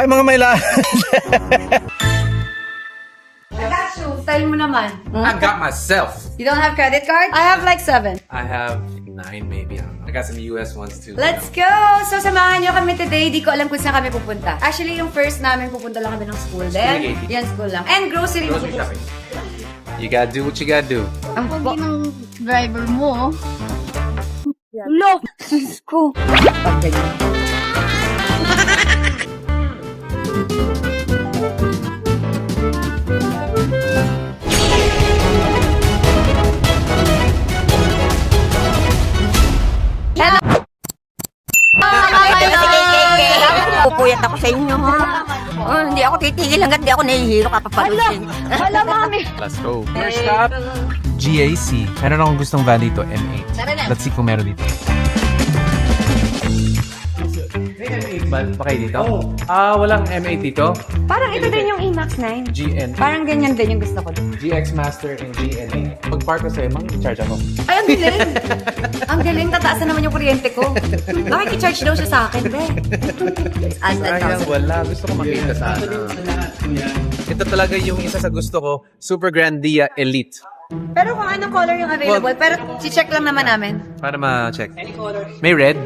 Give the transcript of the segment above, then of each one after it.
Hi mga Mayla! I got you. Style mo naman. I got myself. You don't have credit card? I have like 7. I have 9 maybe. I don't know. I got some US ones too. Let's go! So, samahan niyo kami today. Di ko alam kung saan kami pupunta. Actually, yung first namin pupunta lang kami ng school. Then, yan school lang. And grocery. Grocery shopping. You gotta do what you gotta do. Ang Pogi ng driver mo. Lo! Sus ko. Pag ganyan. Hello! Pupuyat ako sa inyo, ha? Oh, hindi ako titigil hanggat di ako nahihiro kapapalusin. Hala, mami! Let's go. First stop, GAC. Meron akong gustong van dito, M8. Tara na. Let's see kung meron dito. May M8 ba kayo dito? Walang M8 dito. Parang ito din yung E-Max 9. GN. Parang ganyan din yung gusto ko. GX Master and GN8. Pag-park ko sa'yo, mag-charge ako. Ay, ang galing! Ang galing, tataasan naman yung kuryente ko. Bakit i-charge daw siya sa akin, be? As Sayang, wala. Gusto ko makita sana. Ito talaga yung isa sa gusto ko, Super Grandia Elite. Pero kung anong color yung available, pero si-check lang naman namin. Para ma-check. May red.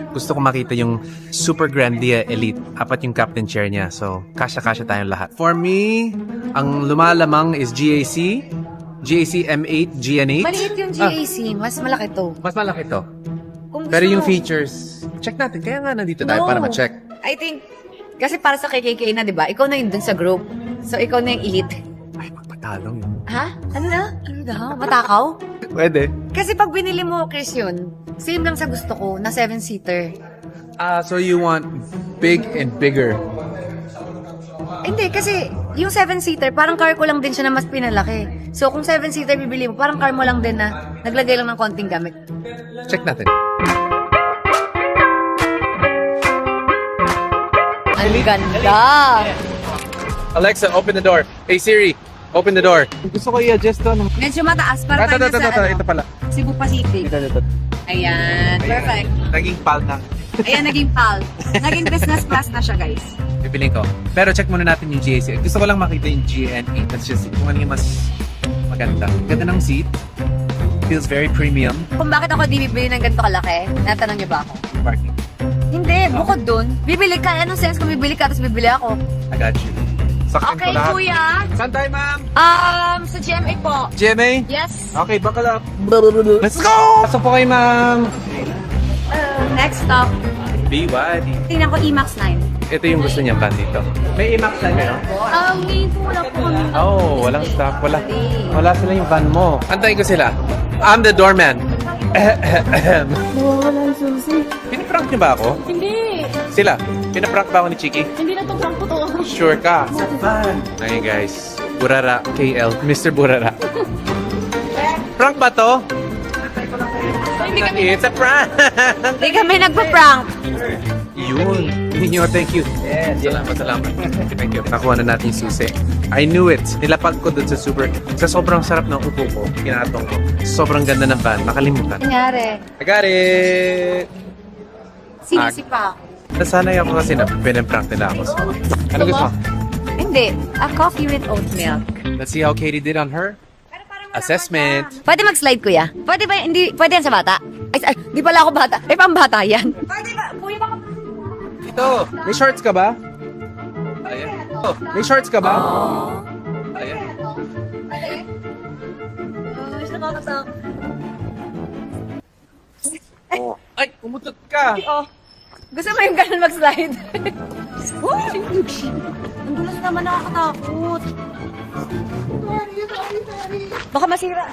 Gusto ko makita yung Super Grandia Elite. Apat yung captain chair niya. So, kasya-kasya tayong lahat. For me, ang lumalamang is GAC. GAC M8, GN8. Maliit yung GAC, mas malaki to. Mas malaki to. Kung Pero gusto yung mo- features, check natin. Kaya nga nandito tayo No. para ma-check. I think, kasi para sa KKK na, di ba? Ikaw na yun dun sa group. So, ikaw na yung elite. Ay, magpatalong yun. Ha? Ano na? Ano na? Matakaw? Pwede. Kasi pag binili mo, Chris, yun, same lang sa gusto ko, na 7-seater. So you want big and bigger. Hindi, kasi yung 7-seater, parang car ko lang din siya na mas pinalaki. So, kung 7-seater bibili mo, parang car mo lang din na naglagay lang ng konting gamit. Check natin. Ang ganda! Alexa, open the door. Hey Siri, open the door. Gusto ko i-adjust to. Medyo mataas, para tayo sa Ito pala. Cebu Pacific. Ito. Ayan, perfect. Naging pal na. Ayan, naging PAL. Naging business class na siya, guys. Bibiling ko. Pero check muna natin yung GAC. Gusto ko lang makita yung GN8. That's just kung ano yung mas maganda. Ganda ng seat. Feels very premium. Kung bakit ako di bibili ng ganito kalaki, natanong niyo ba ako? Parking. Hindi, bukod dun, bibili ka. Anong sense kung bibili ka, tapos bibili ako? I got you. Sakyan Okay, ko lahat. kuya. Saan tayo, ma'am? Sa GMA po. GMA? Yes. Okay, buckle up. Let's go! Pasok po kayo, ma'am. Next stop. BYD. Tingnan ko E-Max 9. Ito yung gusto niyang van dito. May IMAX na kayo? Hindi po wala po kami. Oh, walang stock. Wala sila yung van mo. Antayin ko sila. I'm the doorman. Wala yung susi. Pinaprank niyo ba ako? Hindi. Sila. Pinaprank ba ako ni Chiki? Hindi na to prank ko to. Sure ka. Ayun guys. Burara. KL. Mr. Burara. Prank ba to? Hindi kami. It's a prank! Hindi kami nagpa-prank. Yun. Ninyo, thank you. Salamat. Thank you. Nakuha na natin yung susi. I knew it. Nilapag ko dun sa sobrang sarap ng upo ko. Kinatong ko. Sobrang ganda ng van. Makalimutan. Nangyari. I got it! Sinisipa ako. Nasanay ako kasi na pinaprank nila ako. Ano gusto mo? Hindi. A coffee with oat milk. Let's see how Katie did on her assessment. Pwede mag-slide, kuya? Pwede ba? Hindi. Pwede yan sa bata? Ay, di pala ako bata. Ay, pambata yan. Pwede ba? Kuya, baka... Ito, may shorts ka ba? Ayan. Oh, may shorts ka ba? Ayan. Oh, ay, umutot ka. Oh. Gusto mo yung ganun mag-slide? Ang dulas naman, nakakatakot. Baka masira.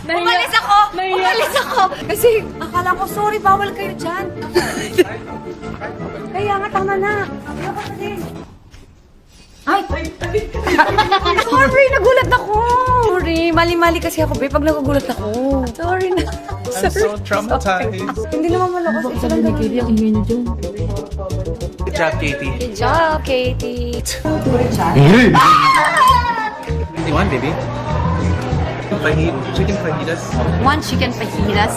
Umalis ako! Umalis ako! Kasi akala ko, sorry, bawal kayo dyan. Kaya nga, tama na. Ayoko na din. Ay! Sorry, nagulat ako! Sorry, mali-mali kasi ako, babe, pag nagugulat ako. Sorry na. I'm so traumatized. Hindi naman malakas. Ito lang naman. Ang ingay niyo dyan. Good job, Katie. Good job, Katie. 21, baby. Chicken fajitas. 1 chicken fajitas.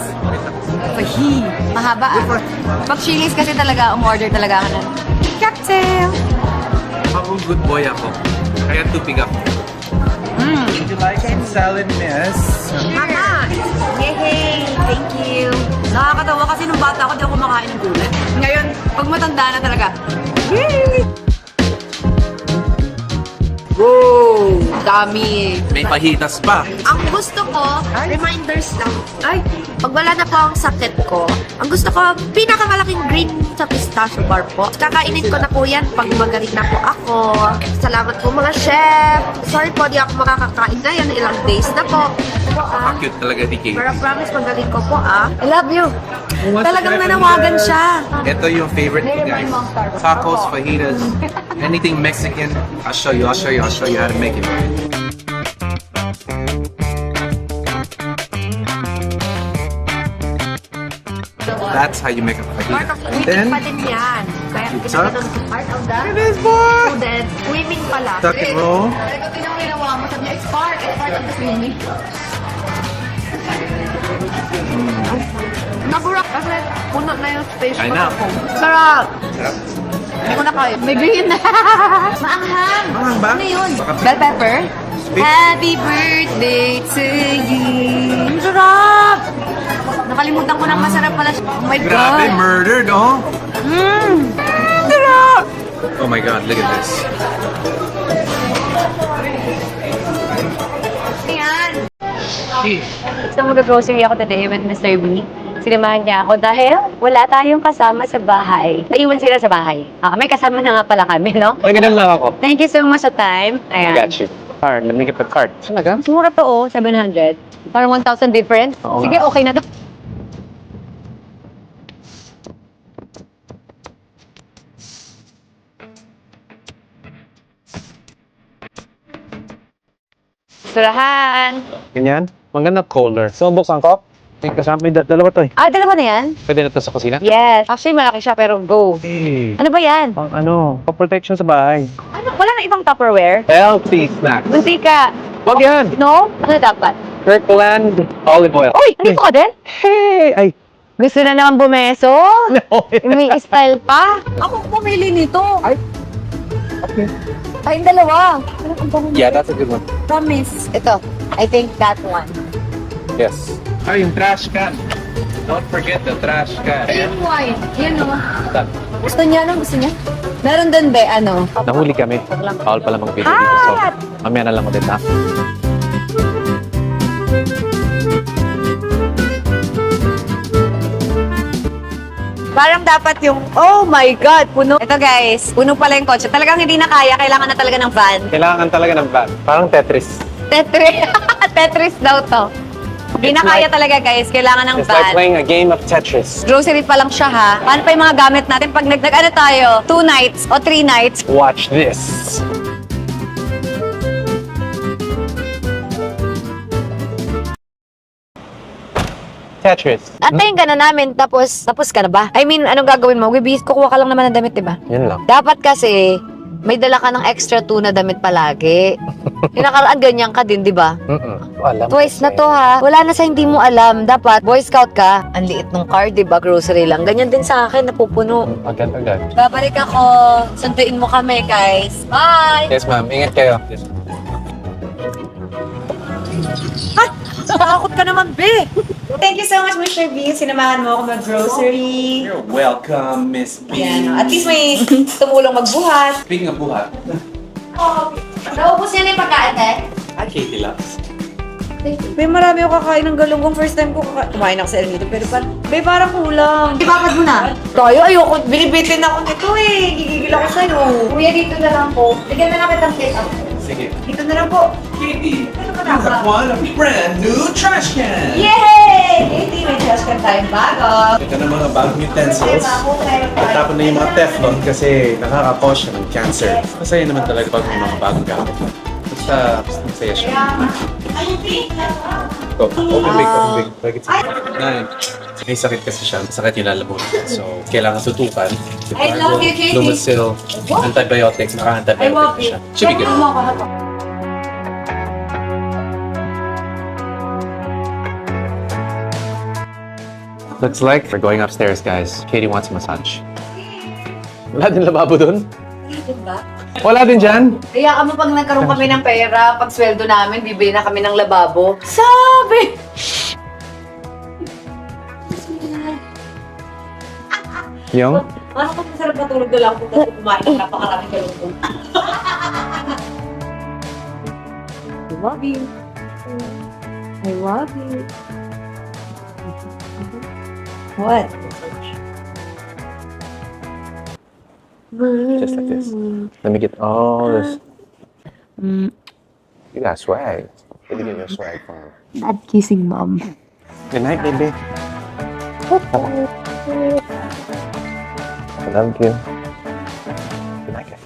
Mahaba ah. Pag Chili's kasi talaga, umorder talaga ako ng cocktail. Ako good boy ako. Kaya tupig ako. Would you like some salad, miss? Mama! Yay! Thank you! Nakakatawa kasi nung bata ako, di ako kumakain ng gulay. Ngayon, pag matanda na talaga, yay! Wow! Dami! May fajitas pa. Ang gusto ko, reminders lang. Ay! Pag wala na po ang sakit ko, ang gusto ko, pinakamalaking green sa pistachio bar po. Kakainin ko na po yan pag magaling na po ako. Salamat po mga chef. Sorry po, di ako makakakain na yan. Ilang days na po. Cute talaga ni Kate. Pero promise, magaling ko po ah. I love you! Talagang nanawagan siya. Ito yung favorite ko, guys. Tacos, fajitas, anything Mexican. I'll show you how to make it. That's how you make a Part fajita. of swimming Then, pa din yan. Kaya Sa? part of the it is, boy! student. Swimming pala. Tuck and roll. Ito yung ginawa mo. Sabi niya, it's part of the swimming. Naburak kasi puno na yung space I ko. know. Sarap. Sarap. Hindi ko na kaya. May green na. Maanghang. Maanghang ba? Ano yun? Baka- Bell pepper? Sweet. Happy birthday to you. Ang sarap! Nakalimutan ko ng masarap pala siya. Oh my Grabe, God. murdered, oh. Sarap! Oh my God, look at this. Ayan. Gee. So mag-grocery ako today with Mr. B. Sinamahan niya ako dahil wala tayong kasama sa bahay. Naiwan sila sa bahay. May kasama na nga pala kami, no? Okay, ganun lang ako. Thank you so much sa time. Ayan. Got you. Card, let me get the card. Talaga? Mura to, 700. Parang 1,000 difference. Oo Sige, okay na to. Surahan. Ganyan? Maganda color. So, buksan ko? May kasama, may dalawa to eh. Dalawa na yan? Pwede na to sa kusina? Yes. Actually, malaki siya pero go. Hey. Ano ba yan? Pang ano, pang protection sa bahay. Ano? Wala na ibang Tupperware? Healthy snack. Munti ka. Wag yan! No? Ano dapat? Kirkland olive oil. Uy! Nandito ka din? Hey! Ay! Gusto na naman bumeso? No! May style pa? Ako pumili nito. Ay! Okay. Tayong dalawa. Yeah, that's a good one. Promise. Ito. I think that one. Yes. Ay, yung trash can. Don't forget the trash can. Ayun, white. Yan o. That. Gusto niya, ano? Gusto niya? Meron din ba, ano? Nahuli kami. Bawal pala mag-video dito. So, mamaya na lang ulit ha. Parang dapat yung, oh my God, puno. Ito guys, puno pala yung kotse. Talagang hindi na kaya, kailangan na talaga ng van. Kailangan talaga ng van. Parang Tetris. Tetris. Tetris daw to. Hindi na It's kaya like- talaga guys, kailangan ng It's like van. playing a game of Tetris. Grocery pa lang siya ha. Paano pa yung mga gamit natin pag nag-ano tayo? 2 nights o 3 nights? Watch this. Tetris. Antayin ka na namin, tapos ka na ba? I mean, anong gagawin mo? Kukuha ka lang naman ng damit, diba? Yun lang. Dapat kasi, may dala ka ng extra 2 na damit palagi. Yung nakaraan, ganyan ka din, diba? Alam Twice na kasi. to ha. Wala na sa hindi mo alam. Dapat, Boy Scout ka. Ang liit ng car, diba? Grocery lang. Ganyan din sa akin, napupuno. Agad-agad. Babalik ako. Sunduin mo kami, guys. Bye! Yes, ma'am. Ingat kayo. Takot ka naman, be! Thank you so much, Mr. B. Sinamahan mo ako mag-grocery. You're welcome, Miss B. Yan, at least may tumulong magbuhat. Speaking of buhat, Naubos niya na yung pagkain, eh? hi Katie Loves. May marami ako kakain ng galunggong. First time ko kumain ako sa El Nido. Pero parang kulang. Ibabad mo na. Tayo, ayoko. Binibitin ako nito eh. Gigigil ako sa'yo. Kuya, dito na lang po. Bigyan na lang kitang plate up. Sige. Dito na lang po. Katie, you have won a brand new trash can. Yay! Hindi, may trash can tayong bago. Ito na mga bagong utensils. Tapon na yung mga Teflon kasi nakaka-cause siya ng cancer. Masaya naman talaga pag may mga bagong gamit. Basta masaya siya. Open big. Bakit may sakit kasi siya. Masakit yung lalamunan. So, kailangan tutukan. I love you, Katie. Lumasil, antibiotics, naka-antibiotic na siya. Should be good. Looks like we're going upstairs, guys. Katie wants a massage. Wala din lababo dun? Diba? Wala din dyan? Kaya kami pag nagkaroon kami ng pera, pag sweldo namin, bibili na kami ng lababo. Sabi! Yung? Ano kung masarap matulog na lang kung tapos kumain ng napakaraming galungkong. I love you. I love you. What? Just like this. Let me get all this. You got swag. Where did you get your swag from? Not kissing mom. Good night, baby. I love you. Good night, guys.